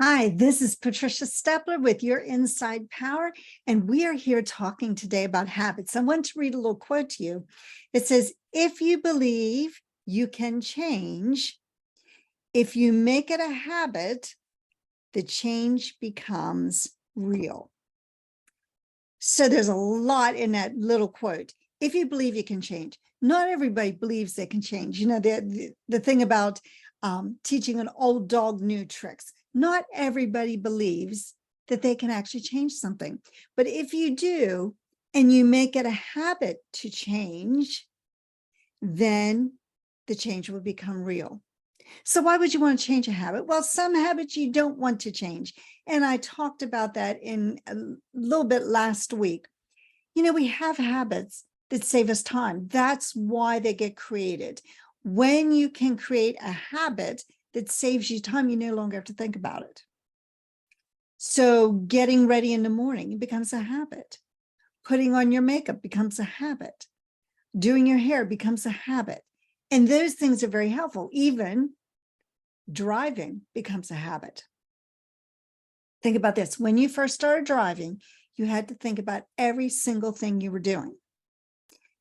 Hi, this is Patricia Stepler with Your Inside Power, and we are here talking today about habits. I want to read a little quote to you. It says, if you believe you can change, if you make it a habit, the change becomes real. So there's a lot in that little quote. If you believe you can change, not everybody believes they can change. You know, the thing about teaching an old dog new tricks. Not everybody believes that they can actually change something. But if you do, and you make it a habit to change, then the change will become real. So why would you want to change a habit? Well, some habits you don't want to change. And I talked about that in a little bit last week. You know, we have habits that save us time. That's why they get created. When you can create a habit that saves you time, you no longer have to think about it. So getting ready in the morning becomes a habit. Putting on your makeup becomes a habit. Doing your hair becomes a habit. And those things are very helpful. Even driving becomes a habit. Think about this. When you first started driving, you had to think about every single thing you were doing.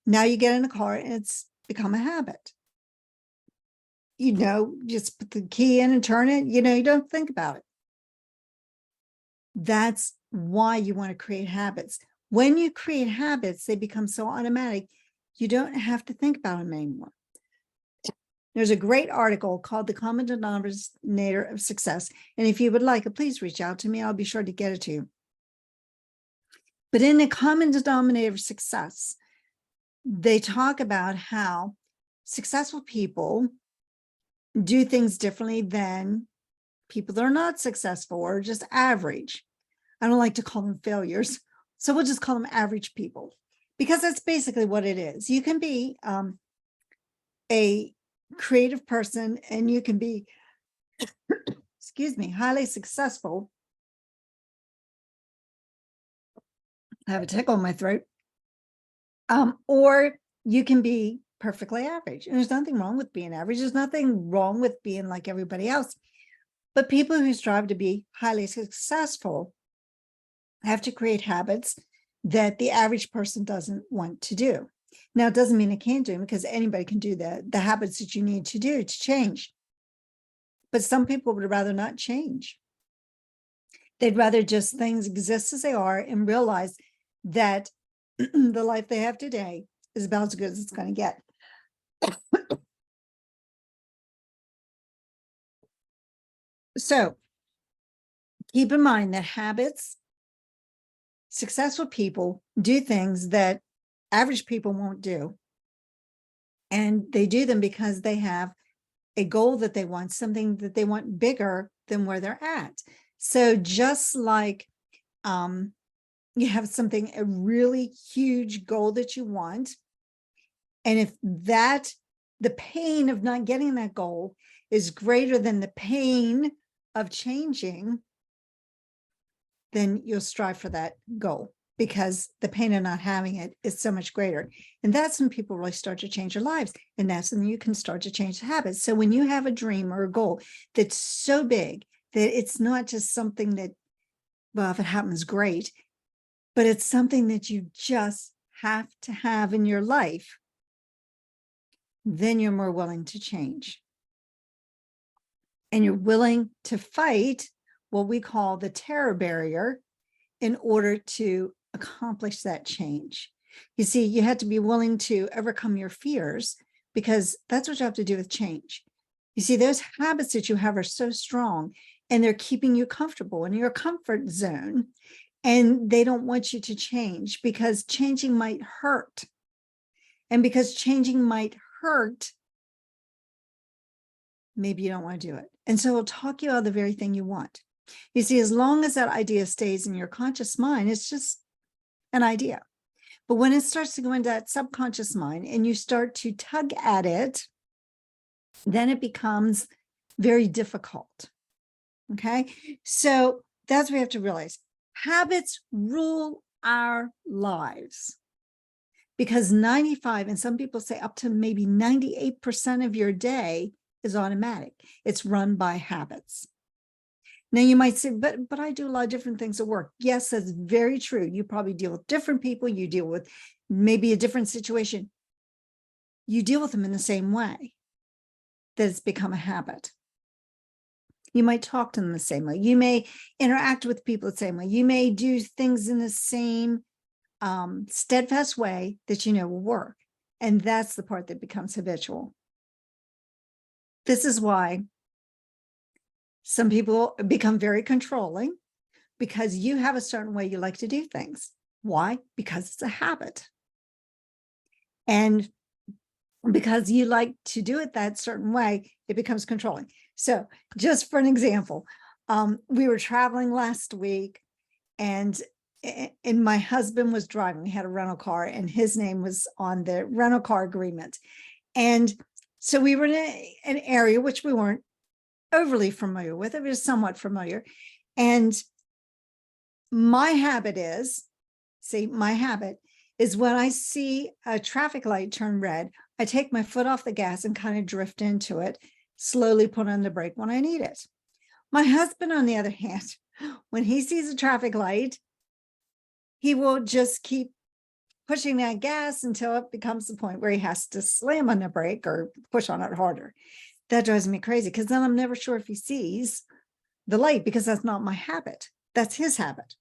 Now you get in a car and it's become a habit. You know, just put the key in and turn it, you know, you don't think about it. That's why you want to create habits. When you create habits, they become so automatic, you don't have to think about them anymore. There's a great article called The Common Denominator of Success. And if you would like it, please reach out to me. I'll be sure to get it to you. But in the common denominator of success, they talk about how successful people do things differently than people that are not successful or just average. I don't like to call them failures. So we'll just call them average people, because that's basically what it is. You can be a creative person and you can be, excuse me, highly successful. I have a tickle in my throat. Or you can be perfectly average. And there's nothing wrong with being average. There's nothing wrong with being like everybody else. But people who strive to be highly successful have to create habits that the average person doesn't want to do. Now, it doesn't mean it can't do them, because anybody can do the habits that you need to do to change. But some people would rather not change. They'd rather just things exist as they are and realize that the life they have today is about as good as it's going to get. So keep in mind that habits, successful people do things that average people won't do. And they do them because they have a goal that they want, something that they want bigger than where they're at. So just like you have something, a really huge goal that you want, and if the pain of not getting that goal is greater than the pain of changing, then you'll strive for that goal, because the pain of not having it is so much greater. And that's when people really start to change their lives. And that's when you can start to change the habits. So when you have a dream or a goal that's so big that it's not just something that, well, if it happens, great, but it's something that you just have to have in your life, then you're more willing to change. And you're willing to fight what we call the terror barrier in order to accomplish that change. You see, you have to be willing to overcome your fears, because that's what you have to do with change. You see, those habits that you have are so strong, and they're keeping you comfortable in your comfort zone, and they don't want you to change, because changing might hurt. And because changing might hurt, maybe you don't want to do it. And so it'll talk you out of the very thing you want. You see, as long as that idea stays in your conscious mind, it's just an idea. But when it starts to go into that subconscious mind and you start to tug at it, then it becomes very difficult. Okay, so that's what we have to realize. Habits rule our lives, because 95, and some people say up to maybe 98% of your day is automatic. It's run by habits. Now you might say, but I do a lot of different things at work. Yes, that's very true. You probably deal with different people. You deal with maybe a different situation. You deal with them in the same way. That it's become a habit. You might talk to them the same way. You may interact with people the same way. You may do things in the same steadfast way that you know will work. And that's the part that becomes habitual. This is why some people become very controlling, because you have a certain way you like to do things. Why? Because it's a habit. And because you like to do it that certain way, it becomes controlling. So just for an example, we were traveling last week, and my husband was driving. We had a rental car, and his name was on the rental car agreement. And so we were in an area which we weren't overly familiar with. It was somewhat familiar. And my habit is when I see a traffic light turn red, I take my foot off the gas and kind of drift into it, slowly put on the brake when I need it. My husband, on the other hand, when he sees a traffic light, he will just keep pushing that gas until it becomes the point where he has to slam on the brake or push on it harder. That drives me crazy, because then I'm never sure if he sees the light, because that's not my habit. That's his habit.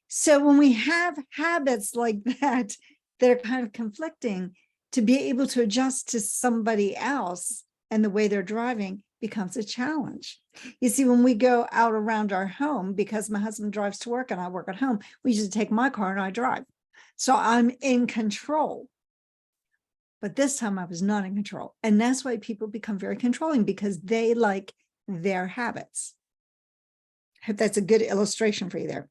So when we have habits like that are kind of conflicting, to be able to adjust to somebody else and the way they're driving becomes a challenge. You see, when we go out around our home, because my husband drives to work and I work at home, we usually take my car and I drive. So I'm in control. But this time I was not in control. And that's why people become very controlling, because they like their habits. I hope that's a good illustration for you there.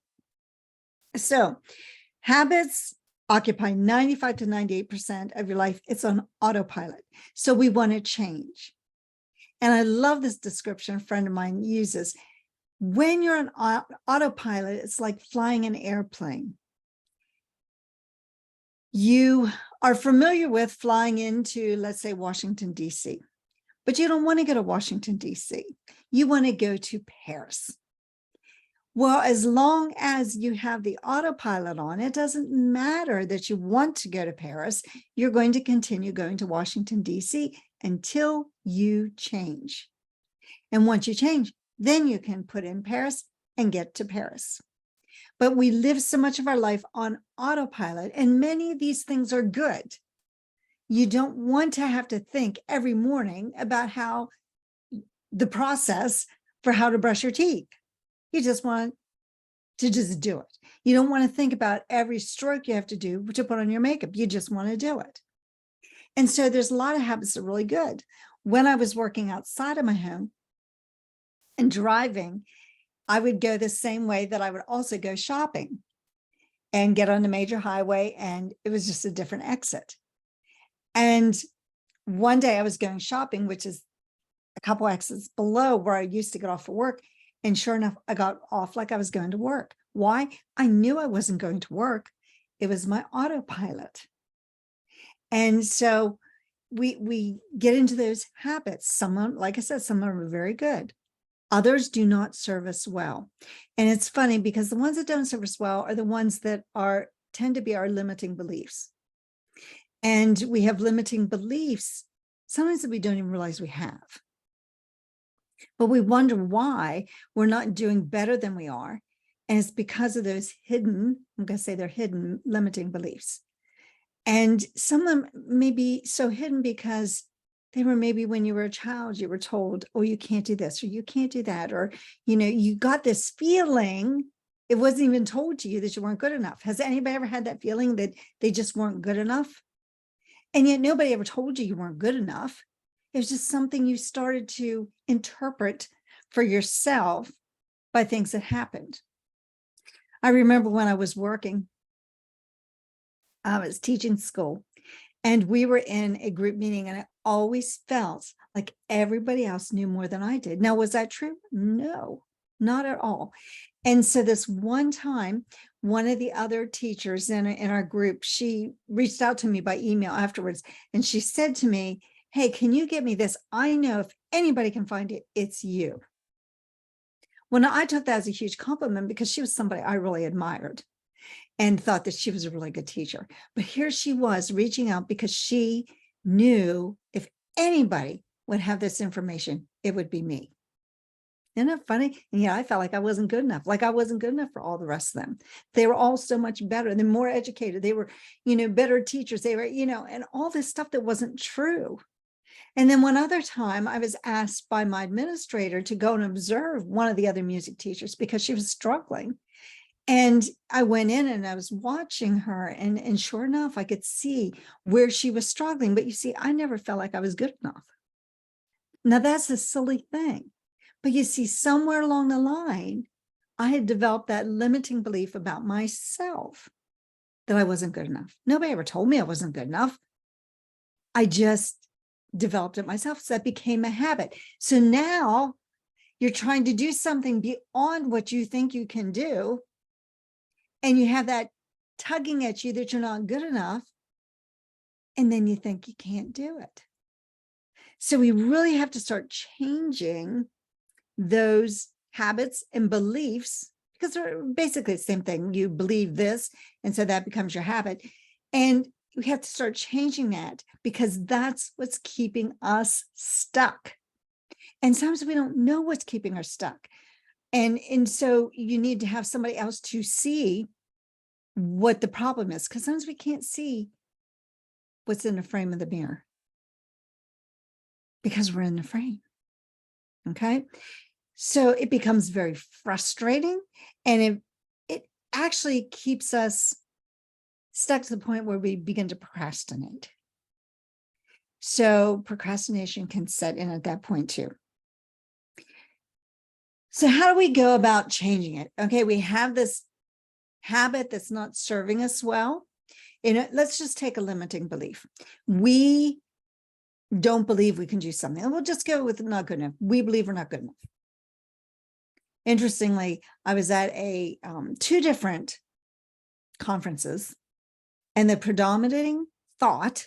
So habits occupy 95 to 98% of your life. It's on autopilot. So we want to change. And I love this description a friend of mine uses. When you're on autopilot, it's like flying an airplane. You are familiar with flying into, let's say, Washington, D.C., but you don't want to go to Washington, D.C. You want to go to Paris. Well, as long as you have the autopilot on, it doesn't matter that you want to go to Paris. You're going to continue going to Washington, D.C. until you change. And once you change, then you can put in Paris and get to Paris. But we live so much of our life on autopilot, and many of these things are good. You don't want to have to think every morning about how the process for how to brush your teeth. You just want to just do it. You don't want to think about every stroke you have to do to put on your makeup. You just want to do it. And so there's a lot of habits that are really good. When I was working outside of my home and driving, I would go the same way that I would also go shopping and get on the major highway, and it was just a different exit. And one day I was going shopping, which is a couple exits below where I used to get off for work. And sure enough, I got off like I was going to work. Why? I knew I wasn't going to work. It was my autopilot. And so we get into those habits. Some, like I said, some are very good. Others do not serve us well. And it's funny, because the ones that don't serve us well are the ones that tend to be our limiting beliefs. And we have limiting beliefs sometimes that we don't even realize we have. But we wonder why we're not doing better than we are. And it's because of those hidden, I'm going to say they're hidden limiting beliefs. And some of them may be so hidden because they were maybe when you were a child, you were told, oh, you can't do this, or you can't do that. Or, you got this feeling, it wasn't even told to you that you weren't good enough. Has anybody ever had that feeling that they just weren't good enough? And yet nobody ever told you weren't good enough. It was just something you started to interpret for yourself by things that happened. I remember when I was working, I was teaching school, and we were in a group meeting, and I always felt like everybody else knew more than I did. Now, was that true? No, not at all. And so this one time, one of the other teachers in our group, she reached out to me by email afterwards, and she said to me, hey, can you get me this? I know if anybody can find it, it's you. Well, now, I took that as a huge compliment because she was somebody I really admired and thought that she was a really good teacher. But here she was reaching out because she knew if anybody would have this information, it would be me. Isn't that funny? And yeah, I felt like I wasn't good enough, like I wasn't good enough for all the rest of them. They were all so much better. They're more educated. They were, better teachers. They were, and all this stuff that wasn't true. And then one other time I was asked by my administrator to go and observe one of the other music teachers because she was struggling. And I went in and I was watching her, and sure enough, I could see where she was struggling. But you see, I never felt like I was good enough. Now, that's a silly thing. But you see, somewhere along the line, I had developed that limiting belief about myself that I wasn't good enough. Nobody ever told me I wasn't good enough. I just developed it myself. So that became a habit. So now you're trying to do something beyond what you think you can do. And you have that tugging at you that you're not good enough. And then you think you can't do it. So we really have to start changing those habits and beliefs, because they're basically the same thing. You believe this, and so that becomes your habit. And we have to start changing that because that's what's keeping us stuck. And sometimes we don't know what's keeping us stuck. And so you need to have somebody else to see what the problem is, because sometimes we can't see what's in the frame of the mirror because we're in the frame. Okay. So it becomes very frustrating, and it actually keeps us stuck to the point where we begin to procrastinate. So procrastination can set in at that point too. So how do we go about changing it? Okay, we have this habit that's not serving us well. Let's just take a limiting belief. We don't believe we can do something. And we'll just go with not good enough. We believe we're not good enough. Interestingly, I was at two different conferences, and the predominating thought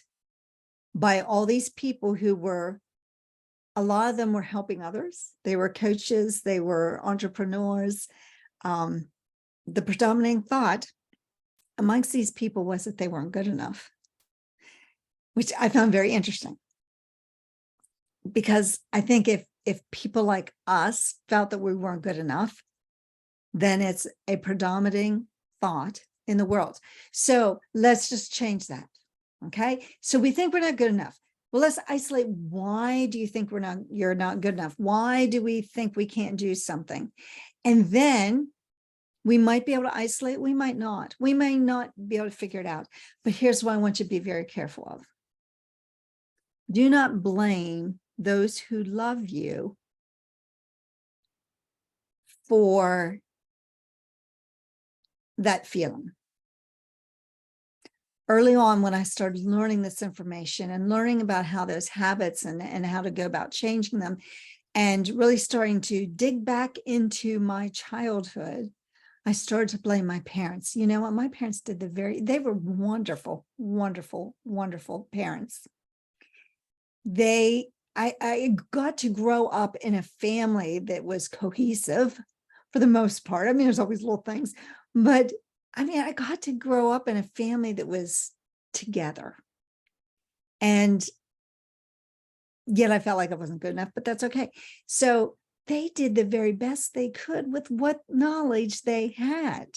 by all these people who were, a lot of them were helping others. They were coaches, they were entrepreneurs. The predominating thought amongst these people was that they weren't good enough, which I found very interesting. Because I think if people like us felt that we weren't good enough, then it's a predominating thought in the world. So let's just change that. Okay. So we think we're not good enough. Well, let's isolate. Why do you think you're not good enough? Why do we think we can't do something? And then we might be able to isolate. We might not. We may not be able to figure it out. But here's what I want you to be very careful of. Do not blame those who love you for that feeling. Early on, when I started learning this information and learning about how those habits and how to go about changing them, and really starting to dig back into my childhood, I started to blame my parents. You know what? My parents did they were wonderful, wonderful, wonderful parents. I got to grow up in a family that was cohesive for the most part. I mean, there's always little things, but I mean, I got to grow up in a family that was together. And yet I felt like I wasn't good enough, but that's okay. So they did the very best they could with what knowledge they had.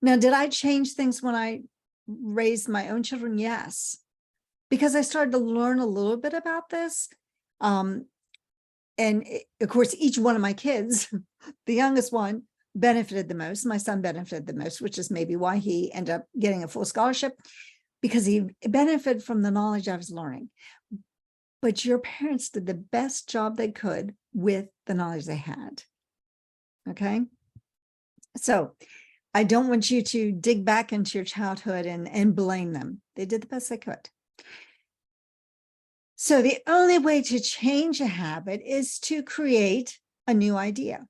Now, did I change things when I raised my own children? Yes. Because I started to learn a little bit about this. Of course, each one of my kids, the youngest one, benefited the most. My son benefited the most, which is maybe why he ended up getting a full scholarship, because he benefited from the knowledge I was learning. But your parents did the best job they could with the knowledge they had. Okay. So I don't want you to dig back into your childhood and blame them. They did the best they could. So the only way to change a habit is to create a new idea.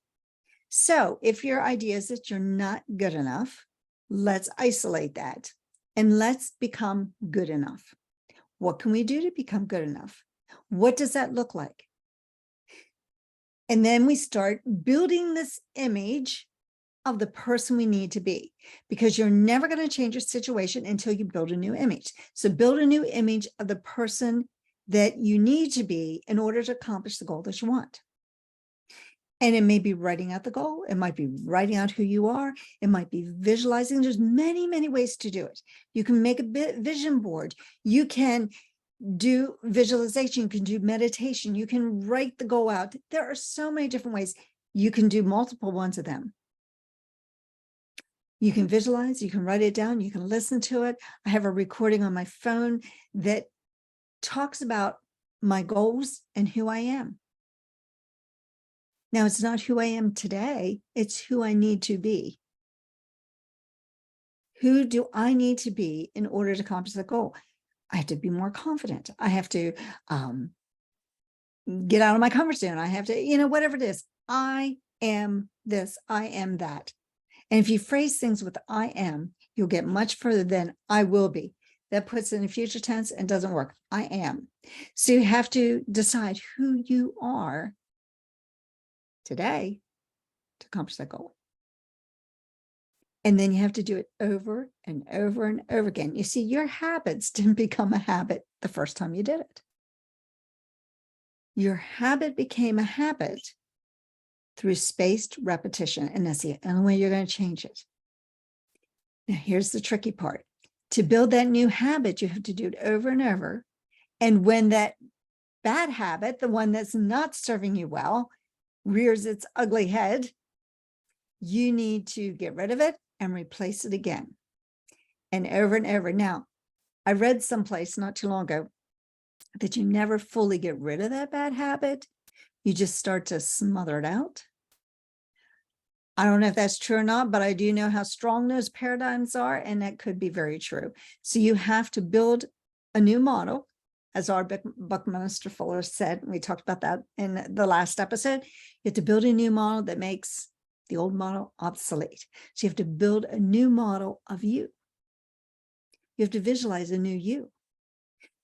So if your idea is that you're not good enough, let's isolate that and let's become good enough. What can we do to become good enough? What does that look like? And then we start building this image of the person we need to be, because you're never going to change your situation until you build a new image. So build a new image of the person that you need to be in order to accomplish the goal that you want. And it may be writing out the goal. It might be writing out who you are. It might be visualizing. There's many, many ways to do it. You can make a vision board. You can do visualization. You can do meditation. You can write the goal out. There are so many different ways. You can do multiple ones of them. You can visualize, you can write it down, you can listen to it. I have a recording on my phone that talks about my goals and who I am. Now, it's not who I am today, it's who I need to be. Who do I need to be in order to accomplish the goal? I have to be more confident. I have to get out of my comfort zone. I have to, whatever it is. I am this, I am that. And if you phrase things with I am, you'll get much further than I will be. That puts it in future tense and doesn't work. I am. So you have to decide who you are today to accomplish that goal. And then you have to do it over and over and over again. You see, your habits didn't become a habit the first time you did it. Your habit became a habit through spaced repetition, and that's the only way you're going to change it. Now, here's the tricky part. To build that new habit, you have to do it over and over. And when that bad habit, the one that's not serving you well, rears its ugly head, you need to get rid of it and replace it again. And over and over. Now, I read someplace not too long ago that you never fully get rid of that bad habit. You just start to smother it out. I don't know if that's true or not, but I do know how strong those paradigms are, and that could be very true. So you have to build a new model, as our Buckminster Fuller said. We talked about that in the last episode. You have to build a new model that makes the old model obsolete. So you have to build a new model of you. You have to visualize a new you.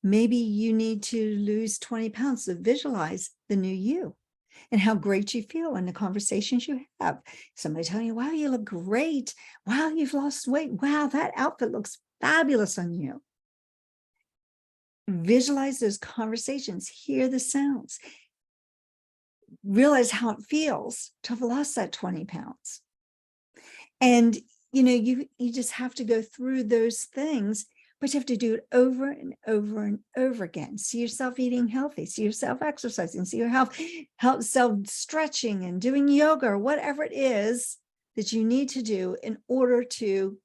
Maybe you need to lose 20 pounds to visualize the new you and how great you feel in the conversations you have. Somebody telling you, wow, you look great. Wow, you've lost weight. Wow, that outfit looks fabulous on you. Visualize those conversations, hear the sounds, realize how it feels to have lost that 20 pounds. And, you just have to go through those things, but you have to do it over and over and over again. See yourself eating healthy, see yourself exercising, see your self stretching and doing yoga or whatever it is that you need to do in order to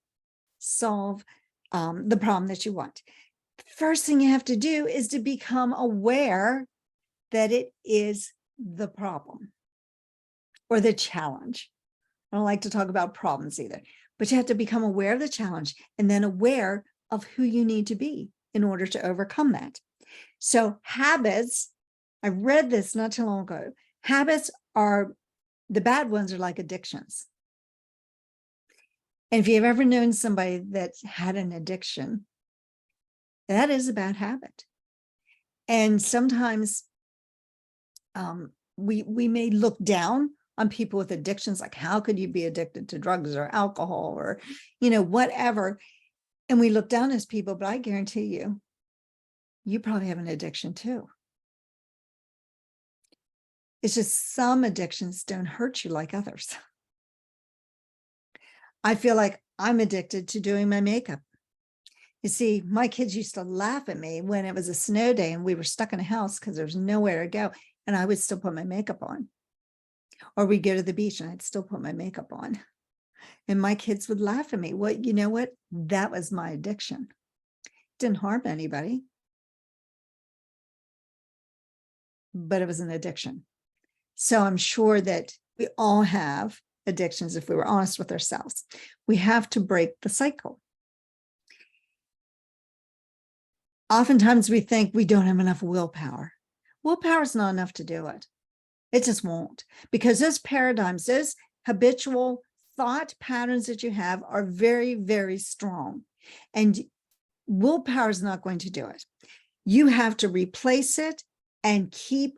solve the problem that you want. The first thing you have to do is to become aware that it is the problem or the challenge. I don't like to talk about problems either, but you have to become aware of the challenge and then aware of who you need to be in order to overcome that. So habits, I read this not too long ago. Habits are, the bad ones are like addictions. And if you've ever known somebody that had an addiction, that is a bad habit. And sometimes we may look down on people with addictions, like how could you be addicted to drugs or alcohol or, whatever. And we look down as people, but I guarantee you, you probably have an addiction too. It's just some addictions don't hurt you like others. I feel like I'm addicted to doing my makeup. You see, my kids used to laugh at me when it was a snow day and we were stuck in a house because there was nowhere to go. And I would still put my makeup on. Or we'd go to the beach and I'd still put my makeup on. And my kids would laugh at me. Well, you know what? That was my addiction. It didn't harm anybody, but it was an addiction. So I'm sure that we all have addictions if we were honest with ourselves. We have to break the cycle. Oftentimes we think we don't have enough willpower. Willpower is not enough to do it. It just won't, because those paradigms, those habitual thought patterns that you have are very, very strong, and willpower is not going to do it. You have to replace it and keep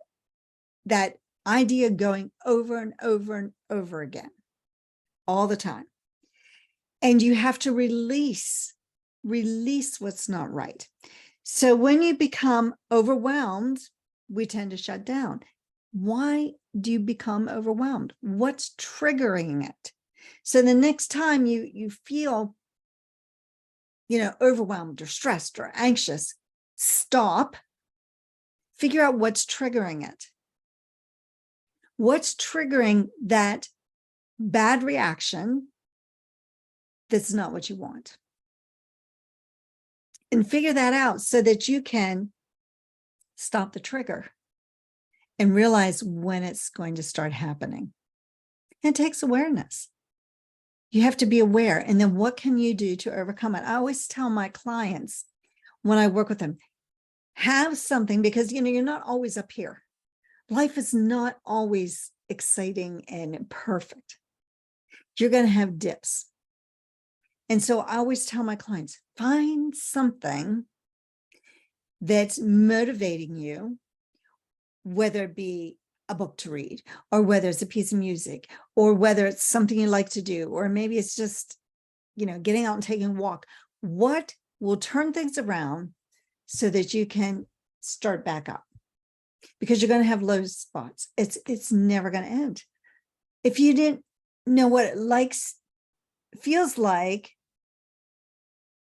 that idea going over and over and over again, all the time. And you have to release what's not right. So when you become overwhelmed, we tend to shut down. Why do you become overwhelmed? What's triggering it? So the next time you feel, overwhelmed or stressed or anxious, stop, figure out what's triggering it. What's triggering that bad reaction that's not what you want? And figure that out so that you can stop the trigger and realize when it's going to start happening. It takes awareness. You have to be aware. And then what can you do to overcome it? I always tell my clients when I work with them, have something, because you're not always up here. Life is not always exciting and perfect. You're going to have dips. And so I always tell my clients, find something that's motivating you, whether it be a book to read, or whether it's a piece of music, or whether it's something you like to do, or maybe it's just, getting out and taking a walk. What will turn things around so that you can start back up? Because you're going to have low spots. It's never going to end. If you didn't know what it feels like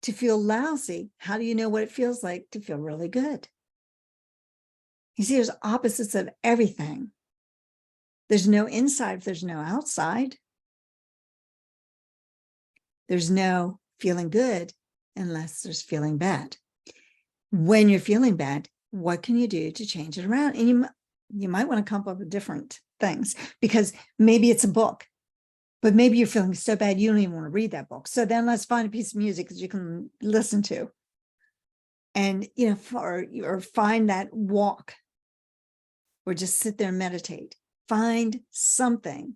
to feel lousy, how do you know what it feels like to feel really good? You see, there's opposites of everything. There's no inside if there's no outside. There's no feeling good unless there's feeling bad. When you're feeling bad, what can you do to change it around? And you might want to come up with different things, because maybe it's a book, but maybe you're feeling so bad you don't even want to read that book. So then let's find a piece of music that you can listen to, and or find that walk, or just sit there and meditate. Find something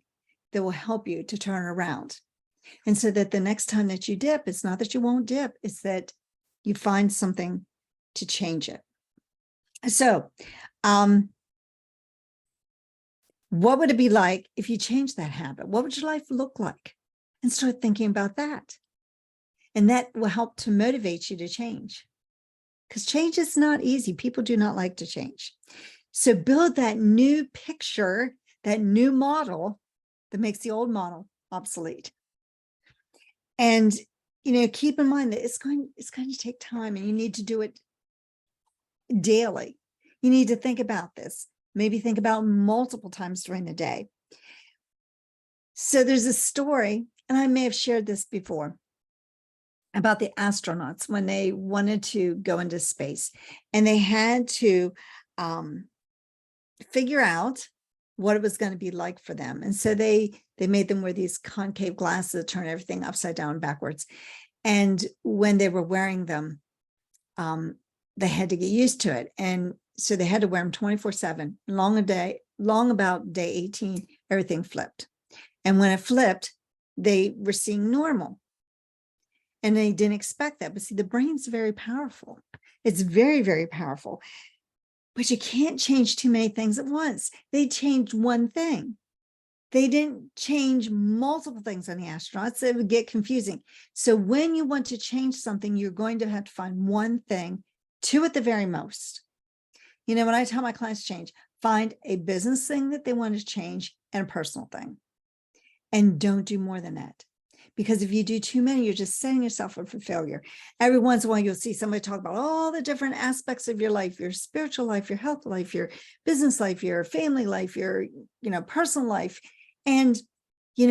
that will help you to turn around. And so that the next time that you dip, it's not that you won't dip, it's that you find something to change it. So, what would it be like if you changed that habit? What would your life look like? And start thinking about that. And that will help to motivate you to change. Because change is not easy. People do not like to change. So build that new picture, that new model that makes the old model obsolete. And, keep in mind that it's going to take time, and you need to do it daily. You need to think about this. Maybe think about multiple times during the day. So there's a story, and I may have shared this before, about the astronauts when they wanted to go into space, and they had to figure out what it was going to be like for them. And so they made them wear these concave glasses that turn everything upside down and backwards. And when they were wearing them, they had to get used to it. And so they had to wear them 24/7. Long about day 18, everything flipped. And when it flipped, they were seeing normal. And they didn't expect that. But see, the brain's very powerful. It's very, very powerful. But you can't change too many things at once. They changed one thing. They didn't change multiple things on the astronauts. It would get confusing. So when you want to change something, you're going to have to find one thing, two at the very most. When I tell my clients change, find a business thing that they want to change and a personal thing. And don't do more than that. Because if you do too many, you're just setting yourself up for failure. Every once in a while, you'll see somebody talk about all the different aspects of your life, your spiritual life, your health life, your business life, your family life, your, personal life. And,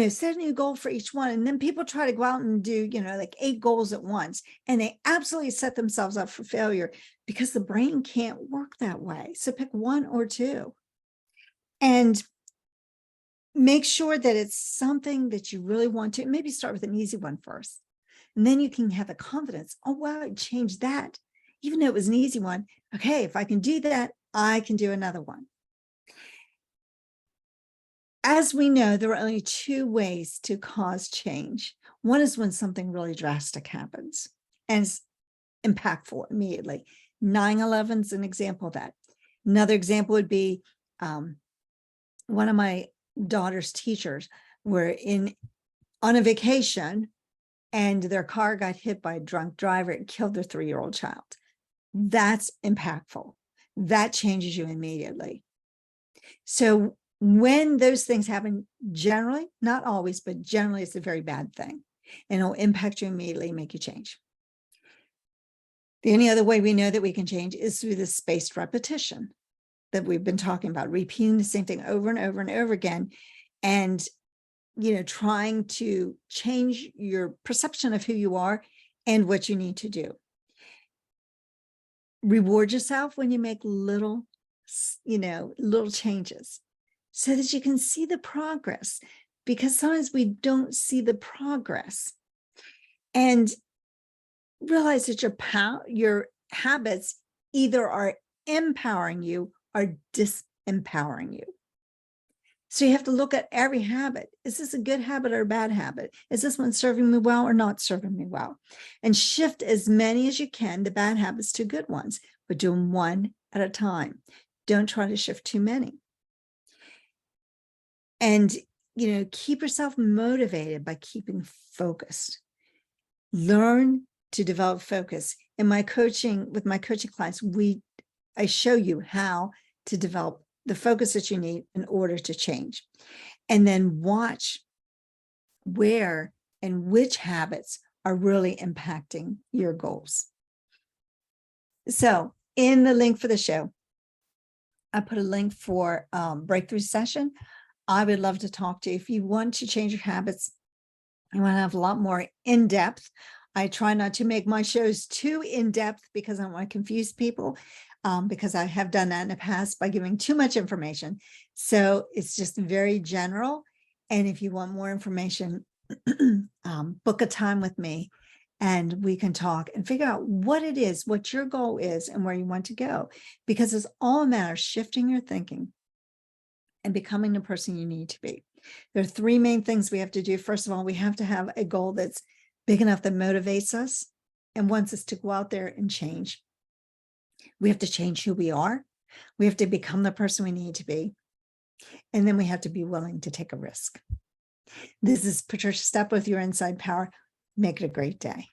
set a new goal for each one. And then people try to go out and do, like 8 goals at once. And they absolutely set themselves up for failure, because the brain can't work that way. So pick 1 or 2. And make sure that it's something that you really want to. Maybe start with an easy one first. And then you can have the confidence. Oh, wow, I changed that. Even though it was an easy one. Okay, if I can do that, I can do another one. As we know, there are only 2 ways to cause change. One is when something really drastic happens and it's impactful immediately. 9/11 is an example of that. Another example would be one of my daughter's teachers were on a vacation, and their car got hit by a drunk driver and killed their 3-year-old child. That's impactful. That changes you immediately. So when those things happen, generally, not always, but generally, it's a very bad thing, and it'll impact you immediately, make you change. The only other way we know that we can change is through the spaced repetition that we've been talking about, repeating the same thing over and over and over again, and trying to change your perception of who you are and what you need to do. Reward yourself when you make little changes so that you can see the progress, because sometimes we don't see the progress. And realize that your habits either are empowering you or disempowering you. So you have to look at every habit. Is this a good habit or a bad habit? Is this one serving me well or not serving me well? And shift as many as you can, the bad habits to good ones, but do them one at a time. Don't try to shift too many. And, keep yourself motivated by keeping focused. Learn to develop focus. In my coaching, with my coaching clients, I show you how to develop the focus that you need in order to change. And then watch where and which habits are really impacting your goals. So in the link for the show, I put a link for breakthrough session. I would love to talk to you. If you want to change your habits, you want to have a lot more in-depth. I try not to make my shows too in-depth because I don't want to confuse people, because I have done that in the past by giving too much information. So it's just very general. And if you want more information, book a time with me and we can talk and figure out what it is, what your goal is and where you want to go, because it's all a matter of shifting your thinking and becoming the person you need to be. There are 3 main things we have to do. First of all, we have to have a goal that's big enough that motivates us and wants us to go out there and change. We have to change who we are. We have to become the person we need to be. And then we have to be willing to take a risk. This is Patricia Stepler with your Inside Power. Make it a great day.